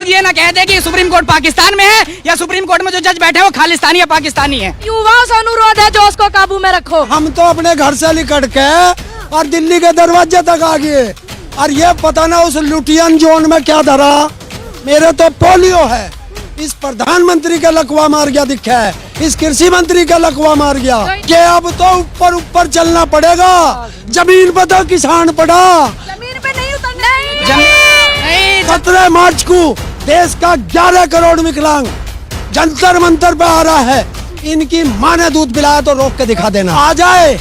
ये ना कह दे कि सुप्रीम कोर्ट पाकिस्तान में है या सुप्रीम कोर्ट में जो जज बैठे हैं वो खालिस्तानी या पाकिस्तानी है। युवाओं से अनुरोध है जो उसको काबू में रखो। हम तो अपने घर से निकट के और दिल्ली के दरवाजे तक आ गए और ये पता ना उस लुटियन जोन में क्या धरा। मेरे तो पोलियो है, इस प्रधानमंत्री का लकवा मार गया दिखा है, इस कृषि मंत्री का लकवा मार गया कि अब तो ऊपर ऊपर चलना पड़ेगा। जमीन पर तो किसान पड़ा, जमीन पे नहीं उतरना। 17 मार्च को देश का 11 करोड़ विकलांग जंतर मंतर पे आ रहा है। इनकी माँ ने दूध पिलाया तो रोक के दिखा देना। आ जाए,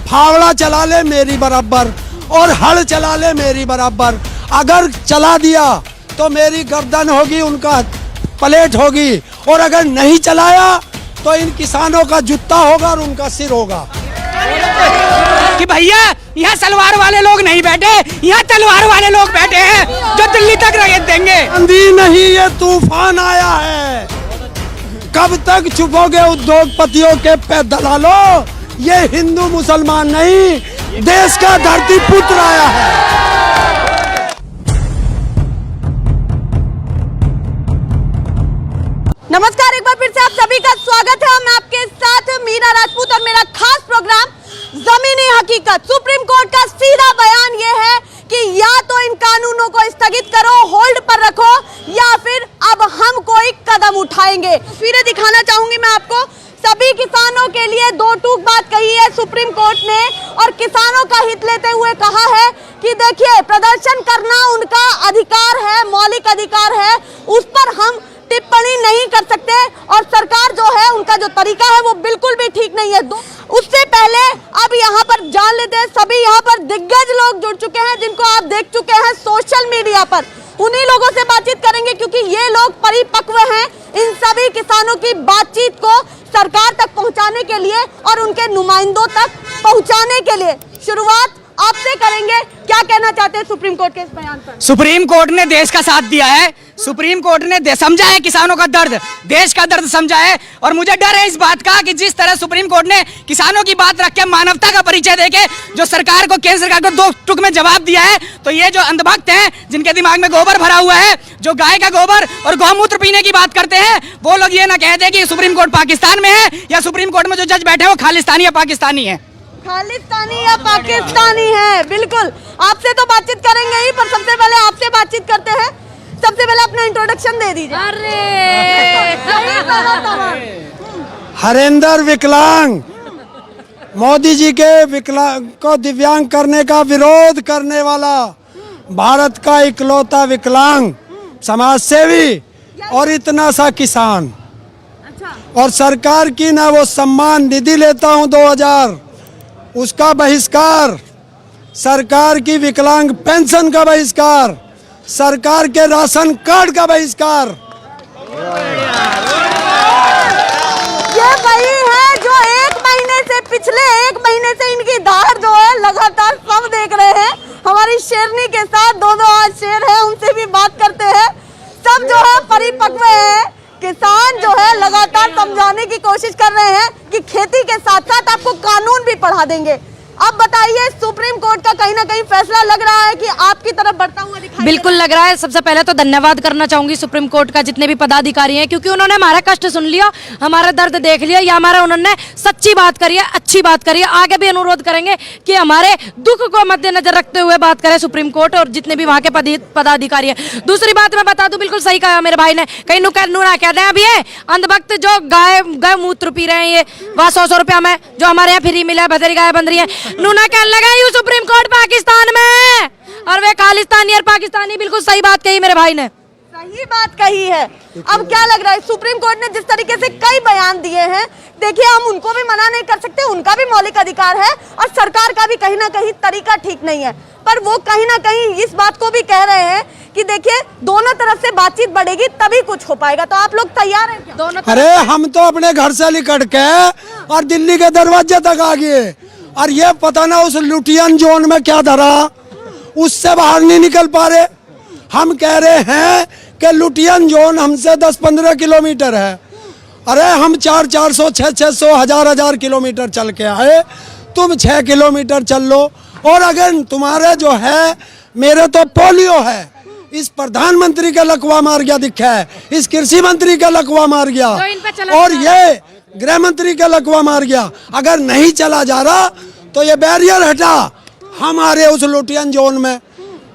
फावड़ा चला ले मेरी बराबर और हल चला ले मेरी बराबर। अगर चला दिया तो मेरी गर्दन होगी, उनका प्लेट होगी, और अगर नहीं चलाया तो इन किसानों का जूता होगा और उनका सिर होगा। कि भैया यहाँ सलवार वाले लोग नहीं बैठे, यहाँ तलवार वाले लोग बैठे हैं जो दिल्ली तक रैयत देंगे। आंधी नहीं, ये तूफान आया है। कब तक चुपोगे उद्योगपतियों के पे दलालों? ये हिंदू मुसलमान नहीं, देश का धरती पुत्र आया है। नमस्कार, एक बार फिर से आप सभी का स्वागत है। मैं आपके साथ मीरा राजपूत और मेरा खास प्रोग्राम जमीनी हकीकत। सुप्रीम कोर्ट का सीधा बयान ये है कि या तो इन कानूनों को स्थगित करो, होल्ड पर रखो, या फिर अब हम कोई कदम उठाएंगे। तस्वीरें दिखाना चाहूंगी मैं आपको। सभी किसानों के लिए दो टूक बात कही है सुप्रीम कोर्ट ने और किसानों का हित लेते हुए कहा है कि देखिए, प्रदर्शन करना उनका अधिकार है, मौलिक अधिकार है, उस पर हम टिप्पणी नहीं कर सकते। और सरकार जो है, उनका जो तरीका है वो बिल्कुल भी ठीक नहीं है। उससे पहले अब यहाँ पर जान लेते हैं, सभी यहाँ पर दिग्गज लोग जुड़ चुके हैं जिनको आप देख चुके हैं सोशल मीडिया पर। उन्हीं लोगों से बातचीत करेंगे क्योंकि ये लोग परिपक्व हैं इन सभी किसानों की बातचीत को सरकार तक पहुंचाने के लिए और उनके नुमाइंदों तक पहुंचाने के लिए। शुरुआत आपसे करेंगे, क्या कहना चाहते हैं सुप्रीम कोर्ट के इस बयान पर? सुप्रीम कोर्ट ने देश का साथ दिया है, सुप्रीम कोर्ट ने समझा है किसानों का दर्द, देश का दर्द समझा है। और मुझे डर है इस बात का कि जिस तरह सुप्रीम कोर्ट ने किसानों की बात रख के मानवता का परिचय देके जो सरकार को, केंद्र सरकार को दो टुक में जवाब दिया है, तो ये जो अंधभक्त हैं जिनके दिमाग में गोबर भरा हुआ है, जो गाय का गोबर और गौमूत्र पीने की बात करते हैं, वो लोग ये ना कह दे कि सुप्रीम कोर्ट पाकिस्तान में है या सुप्रीम कोर्ट में जो जज बैठे हैं वो खालिस्तानी या पाकिस्तानी है। खालिस्तानी या पाकिस्तानी है, बिल्कुल। आपसे तो बातचीत करेंगे ही, पर सबसे पहले आपसे बातचीत करते हैं। सबसे पहले अपना इंट्रोडक्शन दे दीजिए। हरेंद्र विकलांग, मोदी जी के विकलांग को दिव्यांग करने का विरोध करने वाला भारत का इकलौता विकलांग समाज सेवी और इतना सा किसान। और सरकार की ना वो सम्मान निधि लेता हूँ 2000, उसका बहिष्कार, सरकार की विकलांग पेंशन का बहिष्कार, सरकार के राशन कार्ड का बहिष्कार। ये वही है जो पिछले एक महीने से इनकी धार जो है लगातार सब देख रहे हैं। हमारी शेरनी के साथ दो आज शेर है, उनसे भी बात करते हैं। सब जो है परिपक्व है, किसान जो है लगातार समझाने की कोशिश कर रहे हैं कि खेती के साथ साथ आपको कानून भी पढ़ा देंगे। अब बताइए, सुप्रीम कोर्ट का कहीं ना कहीं फैसला लग रहा है कि आपकी तरफ बढ़ता हुआ दिखाई बिल्कुल लग रहा है। सबसे पहले तो धन्यवाद करना चाहूंगी सुप्रीम कोर्ट का, जितने भी पदाधिकारी हैं, क्योंकि उन्होंने हमारा कष्ट सुन लिया, हमारा दर्द देख लिया, या हमारा उन्होंने सच्ची बात करी है, अच्छी बात करी है। आगे भी अनुरोध करेंगे कि हमारे दुख को मद्देनजर रखते हुए बात करें सुप्रीम कोर्ट और जितने भी वहाँ के पदाधिकारी हैं। दूसरी बात मैं बता दूं, बिल्कुल सही कहा मेरे भाई ने, कहीं नुरा कहते हैं अभी ये अंधभक्त जो गाय मूत्र पी रहे हैं, ये वहाँ 100 रुपया में जो हमारे यहाँ फ्री मिला, भदरी गाय बन रही है, नूना कहने लगा यू सुप्रीम कोर्ट पाकिस्तान में और वे खालिस्तानी और पाकिस्तानी। बिल्कुल सही बात कही मेरे भाई ने, सही बात कही है। अब क्या लग रहा है, सुप्रीम कोर्ट ने जिस तरीके से कई बयान दिए हैं, देखिए हम उनको भी मना नहीं कर सकते, उनका भी मौलिक अधिकार है और सरकार का भी कहीं ना कहीं तरीका ठीक नहीं है, पर वो कहीं ना कहीं इस बात को भी कह रहे हैं कि देखिए दोनों तरफ से बातचीत बढ़ेगी तभी कुछ हो पाएगा। तो आप लोग तैयार हैं क्या? दोनों अरे हम तो अपने घर से निकट के और दिल्ली के दरवाजे तक आ गए और ये पता ना उस लुटियन जोन में क्या धरा, उससे बाहर नहीं निकल पा रहे। हम कह रहे हैं कि लुटियन जोन हमसे 10-15 किलोमीटर है। अरे हम 400, 600, 1000 किलोमीटर चल के आए, तुम 6 किलोमीटर चल लो। और अगर तुम्हारे जो है, मेरे तो पोलियो है, इस प्रधानमंत्री का लकवा मार गया दिखा है, इस कृषि मंत्री का लकवा मार जो इन पे गया चला और ये गृह मंत्री का लकवा मार गया। अगर नहीं चला जा रहा तो ये बैरियर हटा हमारे उस लुटियन जोन में,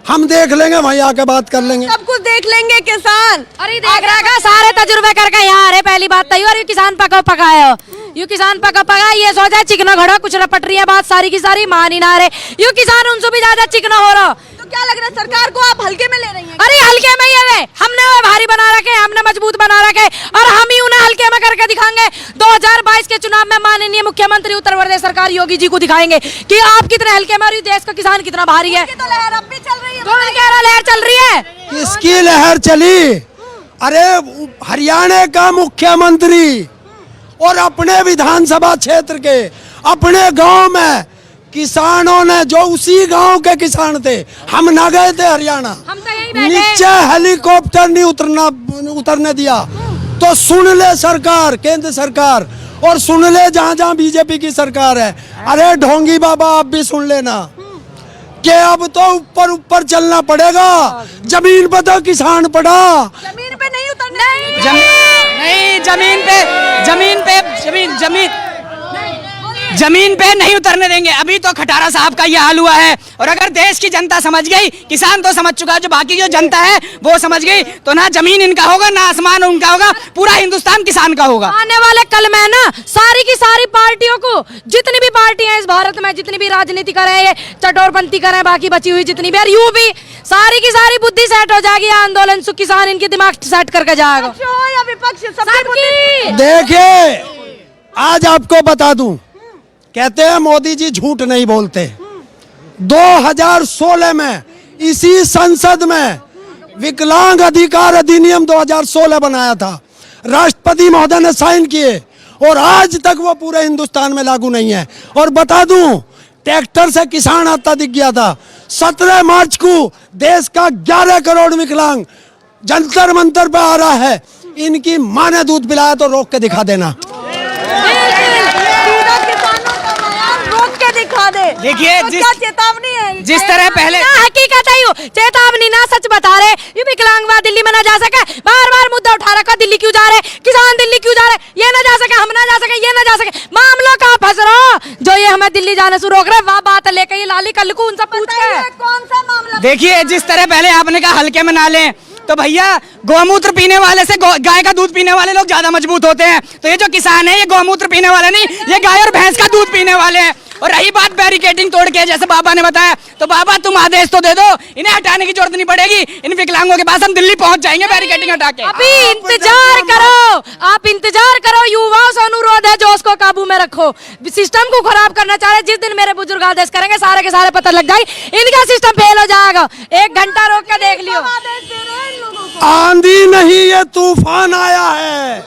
हम देख लेंगे, वहीं आके बात कर लेंगे। सब कुछ देख लेंगे किसान। अरे देख रहा है सारे तजुर्बे करके यहाँ अरे पहली बात तो और ये किसान पका पकाए हो, यू किसान पका ये सोचा चिकना घड़ा कुछ रपट रही है बात सारी की सारी मान ही ना रहे, यू किसान उनसे भी ज्यादा चिकना हो रहा। तो क्या लग रहा है सरकार को आप हल्के में ले रही हैं? अरे हल्के में ये वे हमने वो भारी बना रखे, हमने मजबूत बना रखे और हम ही उन्हें हल्के में करके दिखाएंगे। 2022 के चुनाव में माननीय मुख्यमंत्री उत्तर प्रदेश सरकार योगी जी को दिखाएंगे कि आप कितने हल्के में और देश का किसान कितना भारी है। तो लहर अब भी चल रही है। कौन कह रहा लहर चल रही है? किसकी लहर चली? अरे हरियाणा का मुख्यमंत्री और अपने विधानसभा क्षेत्र के अपने गांव में किसानों ने, जो उसी गांव के किसान थे, हम ना गए थे हरियाणा, हम तो यहीं बैठे। नीचे हेलीकॉप्टर नहीं उतरने दिया। तो सुन ले सरकार, केंद्र सरकार, और सुन ले जहां जहां बीजेपी की सरकार है। अरे ढोंगी बाबा आप भी सुन लेना कि अब तो ऊपर ऊपर चलना पड़ेगा, जमीन पर तो किसान पड़ा। जमीन पे नहीं उतरने जमीन पे नहीं उतरने देंगे। अभी तो खटारा साहब का ये हाल हुआ है और अगर देश की जनता समझ गई, किसान तो समझ चुका, जो बाकी जो जनता है वो समझ गई, तो ना जमीन इनका होगा ना आसमान उनका होगा, पूरा हिंदुस्तान किसान का होगा। आने वाले कल में ना सारी की सारी पार्टियों को, जितनी भी पार्टियां हैं इस भारत में, जितनी भी राजनीति कर रहे हैं, चटोरपंथी कर रहे हैं, बाकी बची हुई जितनी भी, और यूं भी सारी की सारी बुद्धि सेट हो जाएगी। आंदोलन से किसान इनकी दिमाग सेट करके जाएगा। पक्ष हो या विपक्ष, सबकी सबकी। देखिए आज आपको बता दूं, कहते हैं मोदी जी झूठ नहीं बोलते। 2016 में इसी संसद में विकलांग अधिकार अधिनियम 2016 बनाया था, राष्ट्रपति महोदय ने साइन किए और आज तक वो पूरे हिंदुस्तान में लागू नहीं है। और बता दूं, ट्रैक्टर से किसान आता दिख गया था। 17 मार्च को देश का 11 करोड़ विकलांग जंतर मंतर पे आ रहा है। इनकी मां ने दूध पिलाया तो रोक के दिखा देना। दिखा दे। देखिए तो क्या चेतावनी है? जिस तरह पहले हकीकत है, चेतावनी ना सच बता रहे, ये विकलांग दिल्ली में ना जा सके, बार बार मुद्दा उठा रखा, दिल्ली क्यों जा रहे, किसान दिल्ली क्यों जा रहे, ये ना जा सके, हम ना जा सके, ये ना जा सके, मामला कहाँ फंस रहा, जो ये हमें दिल्ली जाने से रोक रहे, वह बात लेके ये लाली कल को उनसे पूछ के। कौन सा मामला? देखिए जिस तरह पहले आपने कहा हल्के में ना लें, तो भैया गौमूत्र पीने वाले से गाय का दूध पीने वाले लोग ज्यादा मजबूत होते हैं। तो ये जो किसान है ये गौमूत्र पीने वाले नहीं, ये गाय और भैंस का दूध पीने वाले हैं। और रही बात बैरिकेडिंग तोड़ के, जैसे बाबा ने बताया, तो बाबा तुम आदेश तो दे दो, इन्हें हटाने की जरूरत नहीं पड़ेगी। इन विकलांगों के पास हम दिल्ली पहुंच जाएंगे बैरिकेडिंग हटा के। अभी इंतजार करो, आप इंतजार करो, युवाओं से अनुरोध है जो उसको काबू में रखो। सिस्टम को खराब करना चाह रहे, जिस दिन मेरे बुजुर्ग आदेश करेंगे सारे के सारे पता लग जाएगी, इनका सिस्टम फेल हो जाएगा। 1 घंटा रोक के देख लियो। आंधी नहीं ये तूफान आया है।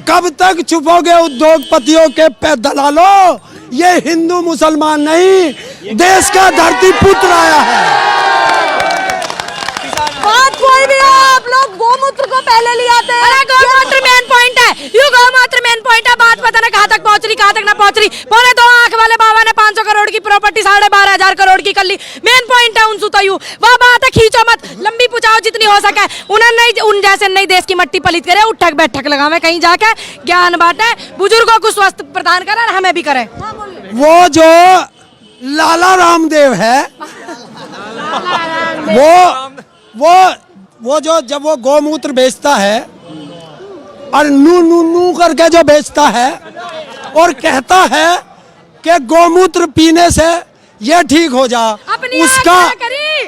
कब तक छुपोगे उद्योगपतियों के पे दलालों? ये हिंदू मुसलमान नहीं, देश का धरती पुत्र आया है। बात कोई भी हो, आप लोग गौमूत्र को पहले ले आते हैं। अरे गौमूत्र मेन पॉइंट है, यू गौमूत्र मेन पॉइंट है। बात पता ना कहाँ तक पहुंच रही, कहाँ तक ना पहुंच रही। 2.25 आंख वाले बाबा ने 500 करोड़ की प्रॉपर्टी 12,500 करोड़ की कर ली। मेन पॉइंट है उनसे तो यू वह बात है, खींचो मत, लंबी पुचाओ जितनी हो सके। उन्हें नहीं, उन जैसे नहीं देश की मट्टी पलित करे, उठक बैठक लगावे, कहीं जाके ज्ञान बांटे, बुजुर्गों को स्वस्थ प्रदान करे, हमें भी करे। वो जो लाला रामदेव है, वो जो जब वो गौमूत्र बेचता है और नू नू नू करके जो बेचता है और कहता है कि गौमूत्र पीने से ये ठीक हो जा,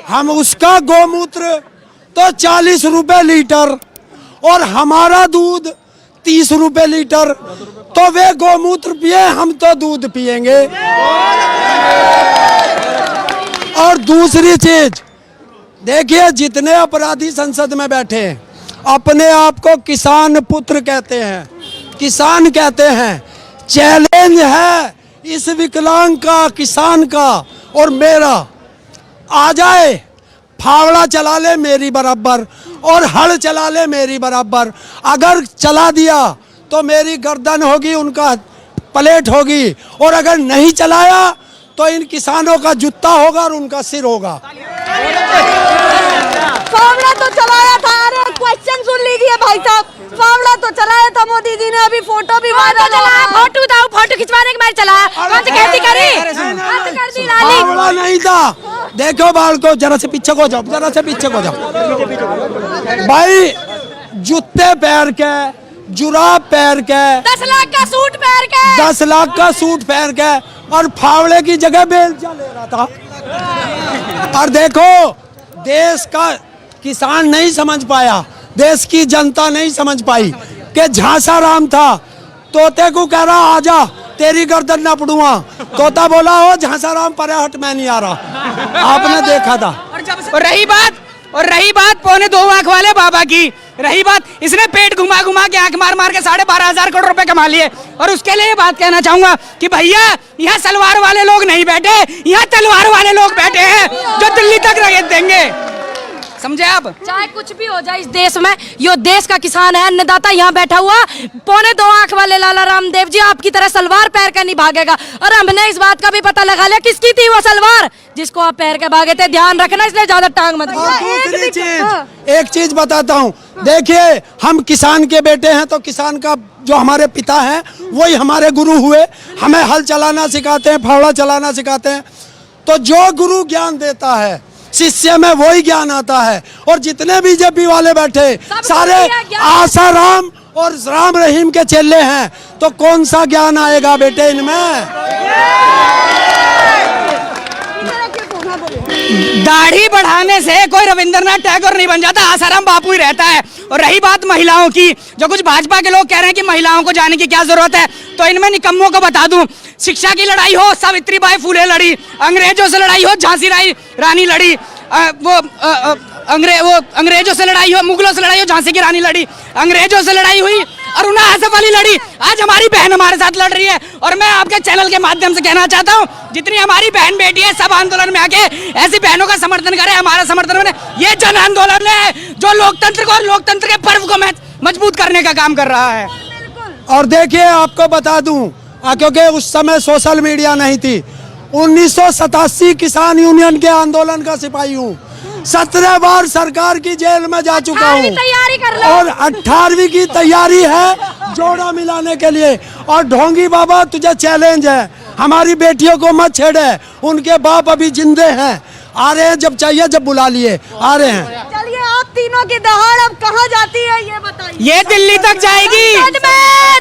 हम उसका गौमूत्र तो 40 रुपए लीटर और हमारा दूध 30 रुपए लीटर, तो वे गौमूत्र पिए, हम तो दूध पिएंगे। और दूसरी चीज देखिए, जितने अपराधी संसद में बैठे हैं अपने आप को किसान पुत्र कहते हैं, किसान कहते हैं। चैलेंज है इस विकलांग का, किसान का और मेरा, आ जाए, फावड़ा चला ले मेरी बराबर और हल चला ले मेरी बराबर। अगर चला दिया तो मेरी गर्दन होगी, उनका प्लेट होगी, और अगर नहीं चलाया तो इन किसानों का जूता होगा और उनका सिर होगा। फावड़ा तो चलाया था। अरे क्वेश्चन सुन लीजिए भाई साहब, फावड़ा तो चलाया था मोदी जी ने, अभी फोटो भी वायरल चला। फोटो दाओ, फोटो खिंचवाने के बाद चला कैसी करी कर दी रानी। फावड़ा नहीं था। देखो बाल को, जरा से पीछे को जाओ, जरा से पीछे को जाओ भाई। जूते पहन के, जुराब पहन के, 10 लाख का सूट पहन के, 10 लाख का सूट पहन के, और फावड़े की जगह बेलचा ले रहा था। और देखो, देश का किसान नहीं समझ पाया, देश की जनता नहीं समझ पाई कि झांसा राम था। तोते को कह रहा आजा तेरी गर्दन ना पड़ूंगा, तोता बोला हो झांसा राम पर हट, मैं नहीं आ रहा। आपने देखा था। और रही बात पौने 2 आंख वाले बाबा की, रही बात इसने पेट घुमा घुमा के आंख मार मार के 12,500 करोड़ रुपए कमा लिए। और उसके लिए बात कहना चाहूंगा कि भैया यहाँ सलवार वाले लोग नहीं बैठे, यहाँ तलवार वाले लोग बैठे हैं जो दिल्ली तक रगेत देंगे। समझे आप? चाहे कुछ भी हो जाए इस देश में, यो देश का किसान है, अन्नदाता यहाँ बैठा हुआ पौने 2 आंख वाले लाला रामदेव जी आपकी तरह सलवार पैर के नहीं भागेगा। और हमने इस बात का भी पता लगा लिया किसकी थी वो सलवार जिसको आप पैर के भागे थे। ध्यान रखना, इसलिए ज्यादा टांग मत। और दूसरी चीज, एक चीज बताता हूँ। देखिए, हम किसान के बेटे हैं, तो किसान का जो हमारे पिता हैं वही हमारे गुरु हुए। हमें हल चलाना सिखाते हैं, फावड़ा चलाना सिखाते हैं। तो जो गुरु ज्ञान देता है, शिष्य में वही ज्ञान आता है। और जितने बीजेपी वाले बैठे सारे आसाराम और राम रहीम के चेले हैं, तो कौन सा ज्ञान आएगा बेटे इनमें? दाढ़ी बढ़ाने से कोई रविंद्रनाथ टैगोर नहीं बन जाता, आसाराम बापू ही रहता है। और रही बात महिलाओं की, जो कुछ भाजपा के लोग कह रहे हैं कि महिलाओं को जाने की क्या जरूरत है, तो इनमें निकम्मों को बता दूं, शिक्षा की लड़ाई हो सावित्रीबाई फुले लड़ी, अंग्रेजों से लड़ाई हो झांसी रानी लड़ी, अंग्रेजों से लड़ाई हो, मुगलों से लड़ाई हो, झांसी की रानी लड़ी, अंग्रेजों से लड़ाई हुई, अरुणा आसफ अली लड़ी, आज हमारी बहन हमारे साथ लड़ रही है। और मैं आपके चैनल के माध्यम से कहना चाहता हूँ, जितनी हमारी बहन बेटी है सब आंदोलन में आके ऐसी बहनों का समर्थन करें, हमारा समर्थन करें। ये जन आंदोलन है जो लोकतंत्र को और लोकतंत्र के पर्व को मजबूत करने का काम कर रहा है। और देखिए, आपको बता दूं, क्योंकि उस समय सोशल मीडिया नहीं थी, 1987 किसान यूनियन के आंदोलन का सिपाही हूँ। 17 बार सरकार की जेल में जा चुका हूँ, तैयारी कर लो। और 18वीं की तैयारी है जोड़ा मिलाने के लिए। और ढोंगी बाबा, तुझे चैलेंज है, हमारी बेटियों को मत छेड़े, उनके बाप अभी जिंदे हैं, आ रहे हैं, जब चाहिए जब बुला लिए आ रहे हैं। चलिए, आप तीनों की दहाड़ अब कहाँ जाती है ये बताइए। ये दिल्ली तक जाएगी,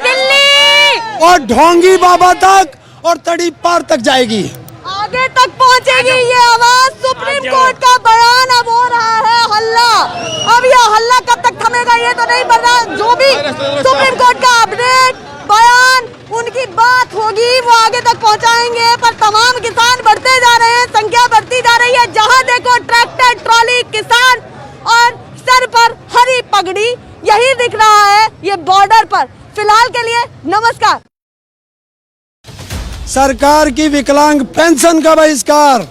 दिल्ली और ढोंगी बाबा तक और तड़ी पार तक जाएगी, आगे तक पहुंचेगी ये आवाज। सुप्रीम कोर्ट का बयान अब हो रहा है हल्ला। अब ये हल्ला कब तक थमेगा ये तो नहीं पता। जो भी सुप्रीम कोर्ट का अपडेट बयान, उनकी बात होगी, वो आगे तक पहुंचाएंगे। पर तमाम किसान बढ़ते जा रहे हैं, संख्या बढ़ती जा रही है। जहां देखो ट्रैक्टर, ट्रॉली, किसान, और सर पर हरी पगड़ी, यही दिख रहा है ये बॉर्डर पर। फिलहाल के लिए नमस्कार। सरकार की विकलांग पेंशन का बहिष्कार,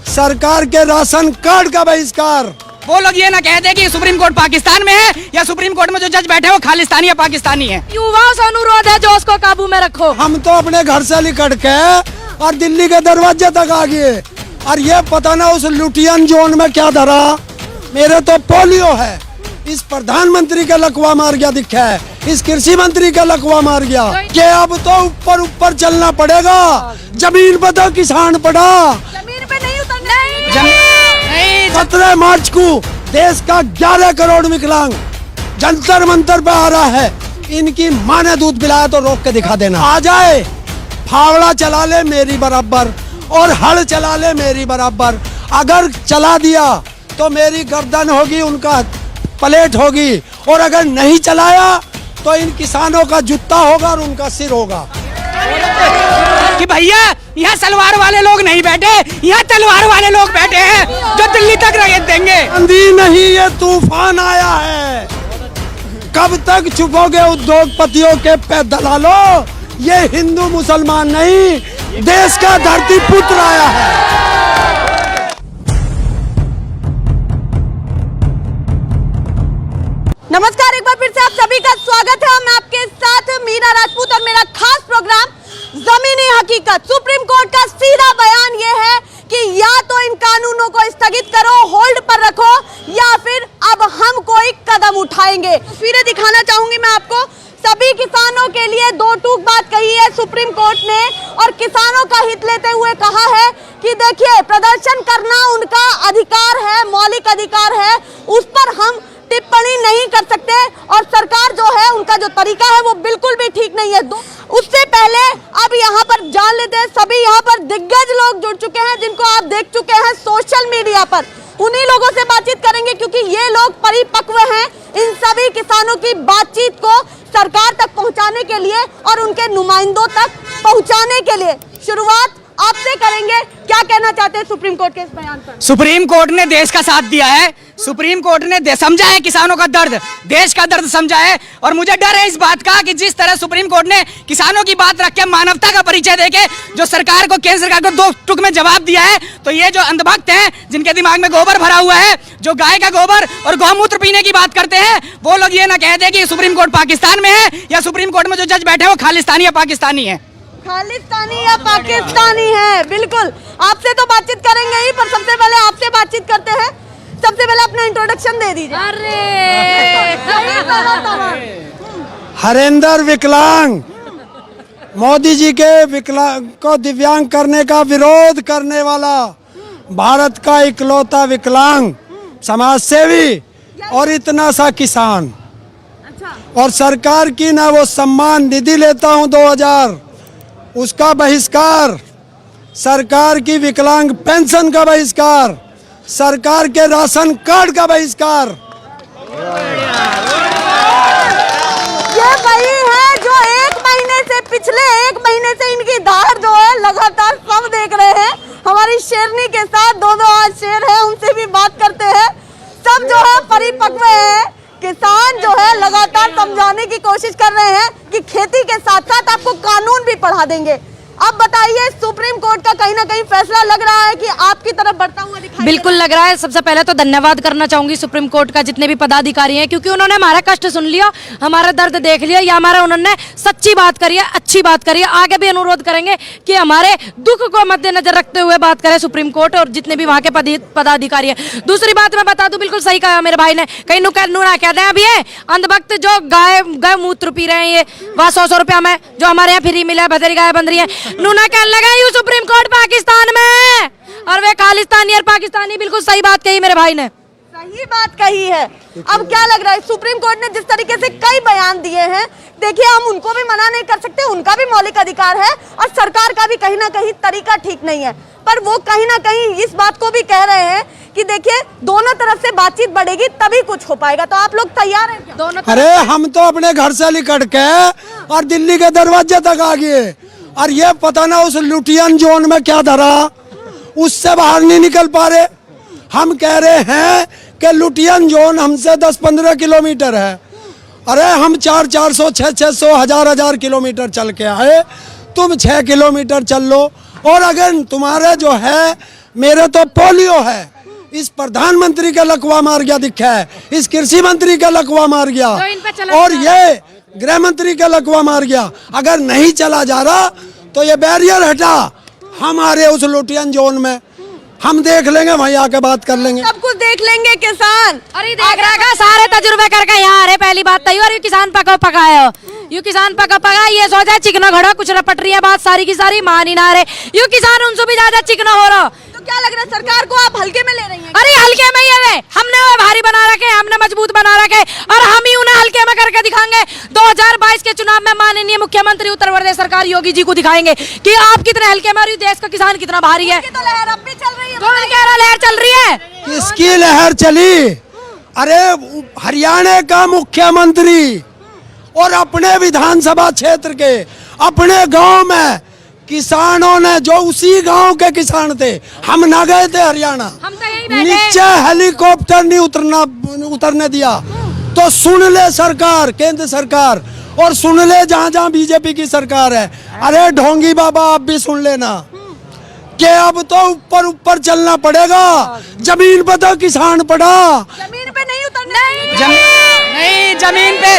सरकार के राशन कार्ड का बहिष्कार। वो लोग ये ना कह दे कि सुप्रीम कोर्ट पाकिस्तान में है या सुप्रीम कोर्ट में जो जज बैठे हैं वो खालिस्तानी या पाकिस्तानी है। युवाओं से अनुरोध है जो उसको काबू में रखो। हम तो अपने घर से निकट के और दिल्ली के दरवाजे तक आ गए, और ये पता ना उस लुटियन जोन में क्या धरा। मेरे तो पोलियो है, इस प्रधानमंत्री का लकवा मार गया दिखा है, इस कृषि मंत्री का लकवा मार गया कि अब तो ऊपर ऊपर चलना पड़ेगा। जमीन पर तो किसान पड़ा, जमीन पे नहीं उतरना। 17 मार्च को देश का 11 करोड़ विकलांग जंतर मंतर पे आ रहा है। इनकी माँ ने दूध पिलाया तो रोक के दिखा देना। आ जाए, फावड़ा चला ले मेरी बराबर और हल चला ले मेरी बराबर। अगर चला दिया तो मेरी गर्दन होगी, उनका प्लेट होगी, और अगर नहीं चलाया तो इन किसानों का जूता होगा और उनका सिर होगा। कि भैया यहाँ सलवार वाले लोग नहीं बैठे, यहाँ तलवार वाले लोग बैठे हैं जो दिल्ली तक रगेत देंगे। आंधी नहीं, ये तूफान आया है। कब तक छुपोगे उद्योगपतियों के पे दलालों? ये हिंदू मुसलमान नहीं, देश का धरती पुत्र आया है। नमस्कार, एक बार फिर से आप सभी का स्वागत है। मैं आपके साथ मीना राजपूत और मेरा खास प्रोग्राम जमीनी हकीकत। सुप्रीम कोर्ट का सीधा बयान ये है कि या तो इन कानूनों को स्थगित करो, होल्ड पर रखो, या फिर अब हम कोई कदम उठाएंगे। तस्वीरें दिखाना चाहूंगी मैं आपको। सभी किसानों के लिए दो टूक बात कही है सुप्रीम कोर्ट ने और किसानों का हित लेते हुए कहा है कि देखिए, प्रदर्शन करना उनका अधिकार है, मौलिक अधिकार है, उस पर हम टिप्पणी नहीं कर सकते और सरकार जो है उनका जो तरीका है वो बिल्कुल भी ठीक नहीं है। उससे पहले अब यहाँ पर जान लेते हैं, सभी यहाँ पर दिग्गज लोग जुड़ चुके हैं जिनको आप देख चुके हैं सोशल मीडिया पर। उन्हीं लोगों से बातचीत करेंगे क्योंकि ये लोग परिपक्व हैं इन सभी किसानों की बातचीत को सरकार तक पहुंचाने के लिए और उनके नुमाइंदों तक पहुंचाने के लिए। शुरुआत आपसे करेंगे, क्या कहना चाहते हैं सुप्रीम कोर्ट के इस बयान पर? सुप्रीम कोर्ट ने देश का साथ दिया है, सुप्रीम कोर्ट ने समझा है किसानों का दर्द, देश का दर्द समझा है। और मुझे डर है इस बात का कि जिस तरह सुप्रीम कोर्ट ने किसानों की बात रख के मानवता का परिचय देके जो सरकार को, केंद्र सरकार को दो टुक में जवाब दिया है, तो ये जो अंधभक्त हैं जिनके दिमाग में गोबर भरा हुआ है, जो गाय का गोबर और गौमूत्र पीने की बात करते हैं, वो लोग ये ना कह दे कि सुप्रीम कोर्ट पाकिस्तान में है या सुप्रीम कोर्ट में जो जज बैठे हैं वो खालिस्तानी या पाकिस्तानी है। खालिस्तानी या पाकिस्तानी है, बिल्कुल। आपसे तो बातचीत करेंगे ही, पर सबसे पहले आपसे बातचीत करते हैं। सबसे पहले अपना इंट्रोडक्शन दे दीजिए। हरेंद्र विकलांग, मोदी जी के विकलांग को दिव्यांग करने का विरोध करने वाला भारत का इकलौता विकलांग समाज सेवी और इतना सा किसान। और सरकार की ना वो सम्मान निधि लेता हूं 2000, उसका बहिष्कार, सरकार की विकलांग पेंशन का बहिष्कार, सरकार के राशन कार्ड का बहिष्कार। ये वही है जो पिछले एक महीने से इनकी धार जो है लगातार सब देख रहे हैं। हमारी शेरनी के साथ दो आज शेर है, उनसे भी बात करते हैं। सब जो है परिपक्व है, किसान जो है लगातार समझाने की कोशिश कर रहे हैं कि खेती के साथ साथ आपको कानून भी पढ़ा देंगे। अब बताइए, सुप्रीम कोर्ट का कहीं ना कहीं फैसला लग रहा है कि आपकी तरफ बढ़ता हुआ दिखाई बिल्कुल लग रहा है। सबसे पहले तो धन्यवाद करना चाहूंगी सुप्रीम कोर्ट का, जितने भी पदाधिकारी हैं, क्योंकि उन्होंने हमारा कष्ट सुन लिया, हमारा दर्द देख लिया, या हमारा उन्होंने सच्ची बात करी है, अच्छी बात करी है। आगे भी अनुरोध करेंगे कि हमारे दुख को मद्देनजर रखते हुए बात करे सुप्रीम कोर्ट और जितने भी वहाँ के पदाधिकारी हैं। दूसरी बात मैं बता दूं, बिल्कुल सही कहा मेरे भाई ने, कहीं नुना कहते हैं। अभी ये अंधभक्त जो गाय मूत्र पी रहे हैं, ये वहाँ 100 रुपया में जो हमारे यहाँ फ्री मिला है, भदरी गाय बन रही है, नूना कहने लगा यू सुप्रीम कोर्ट पाकिस्तान में और वे खालिस्तानी और पाकिस्तानी। बिल्कुल सही बात कही मेरे भाई ने, सही बात कही है। अब क्या लग रहा है, सुप्रीम कोर्ट ने जिस तरीके से कई बयान दिए हैं, देखिए हम उनको भी मना नहीं कर सकते, उनका भी मौलिक अधिकार है और सरकार का भी कहीं ना कहीं तरीका ठीक नहीं है, पर वो कहीं ना कहीं इस बात को भी कह रहे हैं कि देखिए दोनों तरफ से बातचीत बढ़ेगी तभी कुछ हो पाएगा। तो आप लोग तैयार हैं क्या? दोनों अरे हम तो अपने घर से निकट के और दिल्ली के दरवाजे तक आ गए, और ये पता ना उस लुटियन जोन में क्या धरा, उससे बाहर नहीं निकल पा रहे। हम कह रहे हैं कि लुटियन जोन हमसे 10-15 किलोमीटर है। अरे हम 400, 600, 1000 किलोमीटर चल के आए, तुम 6 किलोमीटर चल लो। और अगर तुम्हारे जो है, मेरे तो पोलियो है, इस प्रधानमंत्री का लकवा मार गया दिखा है, इस कृषि मंत्री का लकवा मार गया, और ये गृह मंत्री का लकवा मार गया। अगर नहीं चला जा रहा तो ये बैरियर हटा, हमारे उस लुटियन जोन में हम देख लेंगे, वहीं आके बात कर लेंगे, सब कुछ देख लेंगे किसान। अरे देख रहा सारे तजुर्बे करके यहाँ आ रहे। पहली बात तो और ये किसान पकाए हो, यू किसान पका ये सोचा चिकना घड़ा कुछ रपट रही है, बात सारी की सारी मान ही ना रहे, यू किसान उनसे भी ज्यादा चिकना हो रहा। तो क्या लग रहा है, सरकार को आप हल्के में ले रही हैं? अरे हल्के में ही है, हमने वो भारी बना रखे, हमने मजबूत बना रखे और हम ही उन्हें हल्के में करके दिखाएंगे। 2022 के चुनाव में माननीय मुख्यमंत्री उत्तर प्रदेश सरकार योगी जी को दिखाएंगे कि आप कितने हल्के में, देश का किसान कितना भारी है। तो लहर अब भी चल रही है। कौन कह रहा लहर चल रही है? किसकी लहर चली? अरे हरियाणा का मुख्यमंत्री और अपने विधानसभा क्षेत्र के अपने गांव में किसानों ने, जो उसी गांव के किसान थे, हम ना गए थे हरियाणा, हम तो यहीं बैठे। नीचे हेलीकॉप्टर नहीं उतरने दिया। तो सुन ले सरकार, केंद्र सरकार, और सुन ले जहां जहां बीजेपी की सरकार है। अरे ढोंगी बाबा आप भी सुन लेना कि अब तो ऊपर ऊपर चलना पड़ेगा, जमीन पे तो किसान पड़ा। जमीन पे नहीं उतरना, नहीं, जमीन पे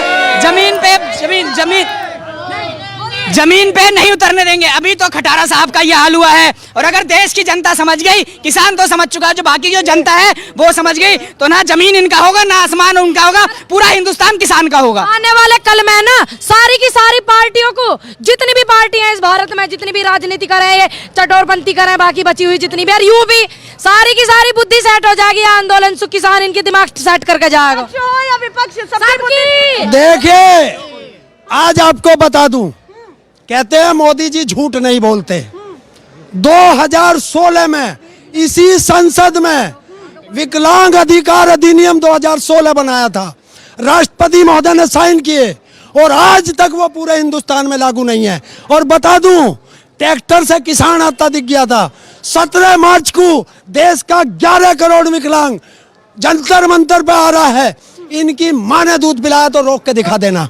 जमीन पे नहीं उतरने देंगे। अभी तो खटारा साहब का यह हाल हुआ है, और अगर देश की जनता समझ गई, किसान तो समझ चुका, जो बाकी जो जनता है वो समझ गई, तो ना जमीन इनका होगा ना आसमान उनका होगा, पूरा हिंदुस्तान किसान का होगा। आने वाले कल में ना सारी की सारी पार्टियों को, जितनी भी पार्टियां इस भारत में, जितनी भी राजनीति कर रहे हैं, ये चटोरपंथी कर रहे हैं, बाकी बची हुई जितनी भी, और यूं भी सारी की सारी बुद्धि सेट हो जाएगी। आंदोलन सुख किसान इनके दिमाग सेट करके जाएगा। पक्ष हो या विपक्ष, सबकी सबकी। देखिए आज आपको बता दूं, कहते हैं मोदी जी झूठ नहीं बोलते। 2016 में इसी संसद में विकलांग अधिकार अधिनियम 2016 बनाया था, राष्ट्रपति महोदय ने साइन किए, और आज तक वो पूरे हिंदुस्तान में लागू नहीं है। और बता दूं, ट्रैक्टर से किसान आता दिख गया था। 17 मार्च को देश का 11 करोड़ विकलांग जंतर मंतर पे आ रहा है। इनकी मां ने दूध पिलाया तो रोक के दिखा देना।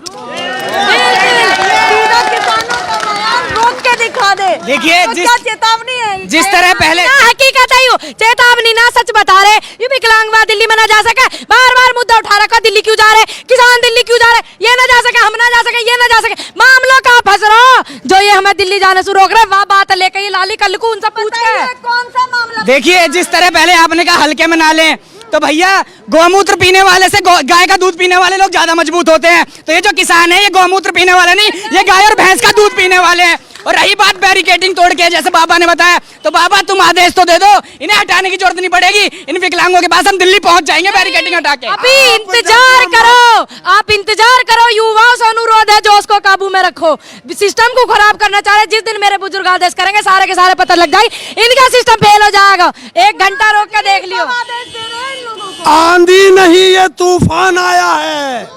रोक के दिखा दे। देखिए, तो जिस- क्या चेतावनी है? जिस तरह पहले हकीकत है, यू चेतावनी ना, सच बता रहे। ये विकलांग दिल्ली में ना जा सके, बार बार मुद्दा उठा रखा, दिल्ली क्यों जा रहे, किसान दिल्ली क्यों जा रहे, ये ना जा सके, हम ना जा सके, ये ना जा सके, मामलों का फंस रहा जो ये हमें दिल्ली जाने से रोक रहे। वाह बात लेके ये लाली कल को उनसे पूछ के। बताइए, कौन सा मामला? देखिए, जिस तरह पहले आपने कहा हल्के में ना लें, तो भैया गौमूत्र पीने वाले से गाय का दूध पीने वाले लोग ज्यादा मजबूत होते हैं। तो ये जो किसान है, ये गौमूत्र पीने वाले नहीं, ये गाय और भैंस का दूध पीने वाले हैं। और रही बात बैरिकेडिंग तोड़ के, जैसे बाबा ने बताया, तो बाबा तुम आदेश तो दे दो, इन्हें हटाने की जरूरत नहीं पड़ेगी। इन विकलांगों के पास हम दिल्ली पहुंच जाएंगे बैरिकेडिंग हटा के। अभी इंतजार करो, आप इंतजार करो। युवाओं से अनुरोध है, जोश को काबू में रखो। सिस्टम को खराब करना चाह रहे, जिस दिन मेरे बुजुर्ग आदेश करेंगे, सारे के सारे पता लग जाए, इनका सिस्टम फेल हो जाएगा। 1 घंटा रोक के देख लियो। आदेश दे रहे हैं इन लोगों को। आंधी नहीं, ये तूफान आया है।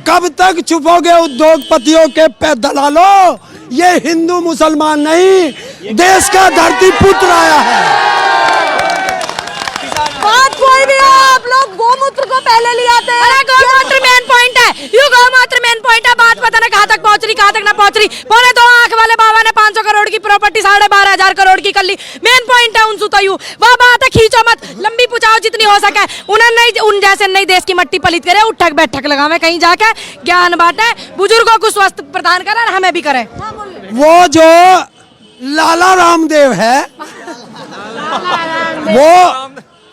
कब तक चुपोगे उद्योगपतियों के पे दलालों? ये हिंदू मुसलमान नहीं, देश का धरती पुत्र आया है। बात कोई भी हो, आप लोग गोमूत्र को पहले ले आते हैं। अरे गौमूत्र मेन पॉइंट है, यू गौमूत्र मेन पॉइंट है। बात पता ना कहाँ तक पहुंच रही, कहाँ तक ना पहुंच रही। 2.25 आंख वाले बाबा ने 500 करोड़ की प्रॉपर्टी 12,500 करोड़ की कर ली। मेन पॉइंट है उनसु तो यू वह बात है, खींचो मत, लंबी पुचाओ जितनी हो सके। उन्हें नहीं, उन जैसे नहीं देश की मट्टी पलित करे, उठक बैठक लगावे, कहीं जाके ज्ञान बांटे, बुजुर्गों को स्वस्थ प्रदान करे, और हमें भी करे। वो जो लाला रामदेव है,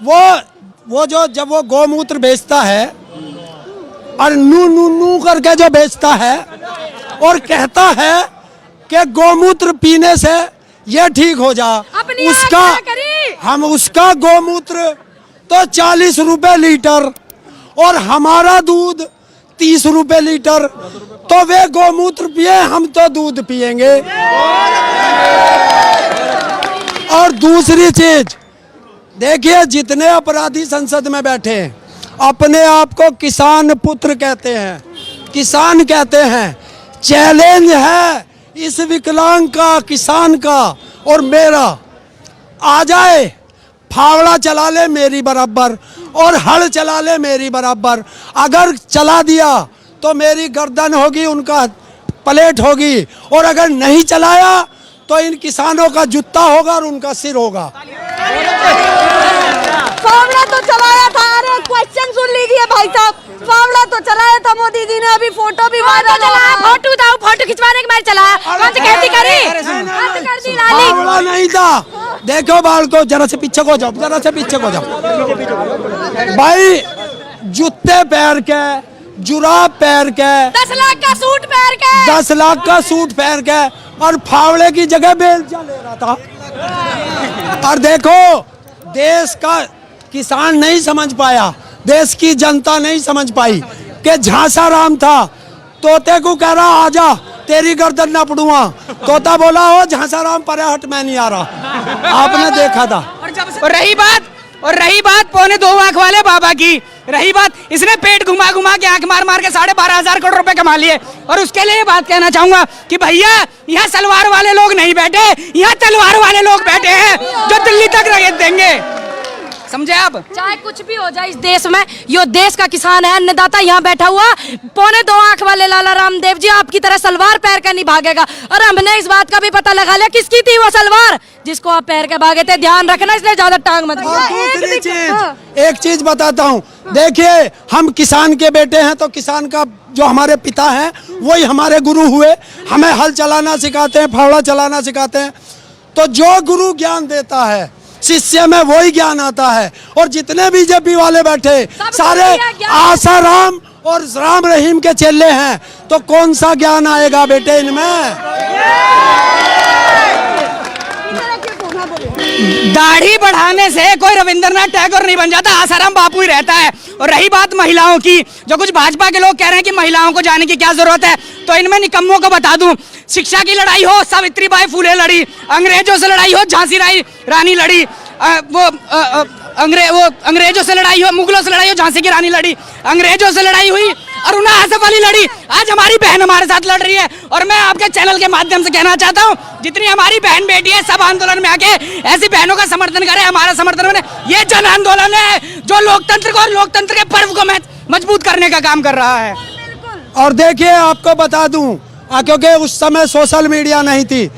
वो जो जब वो गौमूत्र बेचता है और नू नू नू करके जो बेचता है और कहता है कि गौमूत्र पीने से ये ठीक हो जा, अपनी उसका आँख क्या करी? हम उसका गौमूत्र तो 40 रुपए लीटर और हमारा दूध 30 रुपए लीटर, तो वे गौमूत्र पिए, हम तो दूध पिएंगे। और दूसरी चीज देखिए, जितने अपराधी संसद में बैठे हैं, अपने आप को किसान पुत्र कहते हैं, किसान कहते हैं। चैलेंज है इस विकलांग का, किसान का और मेरा, आ जाए, फावड़ा चला ले मेरी बराबर और हल चला ले मेरी बराबर। अगर चला दिया तो मेरी गर्दन होगी, उनका प्लेट होगी, और अगर नहीं चलाया तो इन किसानों का जूता होगा और उनका सिर होगा। फावड़ा तो चलाया था। अरे क्वेश्चन सुन लीजिए भाई साहब, फावड़ा तो चलाया था मोदी जी ने, अभी फोटो भी वायरल चलाया, फोटो दाओ, फोटो खिंचवाने के बाद चलाया, कौन सी खेती करी, हद कर दी लाली। फावड़ा नहीं था। देखो बाल को, जरा से पीछे को जाओ, जरा से पीछे को जाओ भाई। जूते पहन के, जुराब पहन के, 10 लाख का सूट पहन के, 10 लाख का सूट पहन के, और फावड़े की जगह बेलचा ले रहा था। और देखो, देश का किसान नहीं समझ पाया, देश की जनता नहीं समझ पाई कि झांसा राम था, तोते को कह रहा आजा तेरी गर्दन ना पड़ूंगा, तोता बोला हो झांसा राम पर हट, मैं नहीं आ रहा। आपने देखा था। और रही बात 2.25 आंख वाले बाबा की, रही बात, इसने पेट घुमा घुमा के, आंख मार मार के 12,500 करोड़ रुपए कमा लिए। और उसके लिए बात कहना चाहूंगा कि भैया, यहाँ सलवार वाले लोग नहीं बैठे, यहाँ तलवार वाले लोग बैठे हैं, जो दिल्ली तक रगड़ देंगे। समझे आप? चाहे कुछ भी हो जाए इस देश में, यो देश का किसान है, अन्नदाता यहाँ बैठा हुआ 2.25 आंख वाले लाला रामदेव जी आपकी तरह सलवार पैर के नहीं भागेगा। और हमने इस बात का भी पता लगा लिया किसकी थी वो सलवार जिसको आप पैर के भागे थे। ध्यान रखना, इसलिए ज्यादा टांग मत और दूसरी हाँ। चीज, एक चीज बताता हूँ, देखिए हम किसान के बेटे हैं, तो किसान का जो हमारे पिता हैं वही हमारे गुरु हुए। हमें हल चलाना सिखाते हैं, फावड़ा चलाना सिखाते हैं। तो जो गुरु ज्ञान देता है शिष्य में वही ज्ञान आता है। और जितने बीजेपी वाले बैठे सारे आसाराम और राम रहीम के चेले हैं, तो कौन सा ज्ञान आएगा बेटे इनमें? दाढ़ी बढ़ाने से कोई रविंद्रनाथ टैगोर नहीं बन जाता, आसाराम बापू ही रहता है। और रही बात महिलाओं की, जो कुछ भाजपा के लोग कह रहे हैं कि महिलाओं को जाने की क्या जरूरत है, तो इनमें निकम्मों को बता दूं, शिक्षा की लड़ाई हो सावित्रीबाई फुले लड़ी, अंग्रेजों से लड़ाई हो झांसी रानी लड़ी, अंग्रेजों से लड़ाई हो, मुगलों से लड़ाई हो, झांसी की रानी लड़ी, अंग्रेजों से लड़ाई हुई, अरुणा आसफ अली लड़ी, आज हमारी बहन हमारे साथ लड़ रही है। और मैं आपके चैनल के माध्यम से कहना चाहता हूँ, जितनी हमारी बहन बेटी है सब आंदोलन में आके ऐसी बहनों का समर्थन करें, हमारा समर्थन करें। ये जन आंदोलन है जो लोकतंत्र को और लोकतंत्र के पर्व को मजबूत करने का काम कर रहा है। और देखिए आपको बता दूं, क्योंकि उस समय सोशल मीडिया नहीं थी,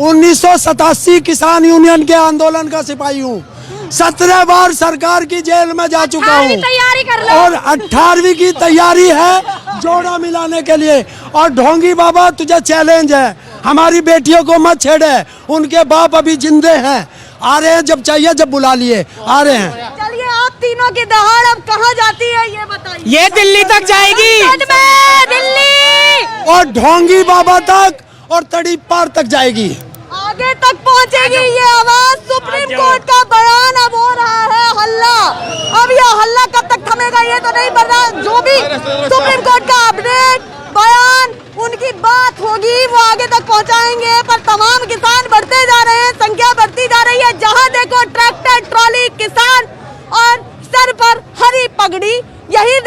1987 किसान यूनियन के आंदोलन का सिपाही हूँ, 17 बार सरकार की जेल में जा चुका हूँ, तैयारी कर लो। और 18वीं की तैयारी है जोड़ा मिलाने के लिए। और ढोंगी बाबा तुझे चैलेंज है, हमारी बेटियों को मत छेड़े, उनके बाप अभी जिंदे हैं, आ रहे हैं, जब चाहिए जब बुला लिए आ रहे हैं। चलिए आप तीनों की दहाड़ अब कहाँ जाती है ये बताइए। ये दिल्ली तक जाएगी, दिल्ली और ढोंगी बाबा तक और तड़ी पार तक जाएगी, आगे तक पहुंचेगी ये आवाज। सुप्रीम कोर्ट का बयान अब हो रहा है हल्ला, अब ये हल्ला कब तक थमेगा ये तो नहीं पता। जो भी सुप्रीम कोर्ट का अपडेट बयान, उनकी बात होगी वो आगे तक पहुंचाएंगे। पर तमाम किसान बढ़ते जा रहे हैं, संख्या बढ़ती जा रही है, जहां देखो ट्रैक्टर ट्रॉली किसान और सर पर हरी पगड़ी, यही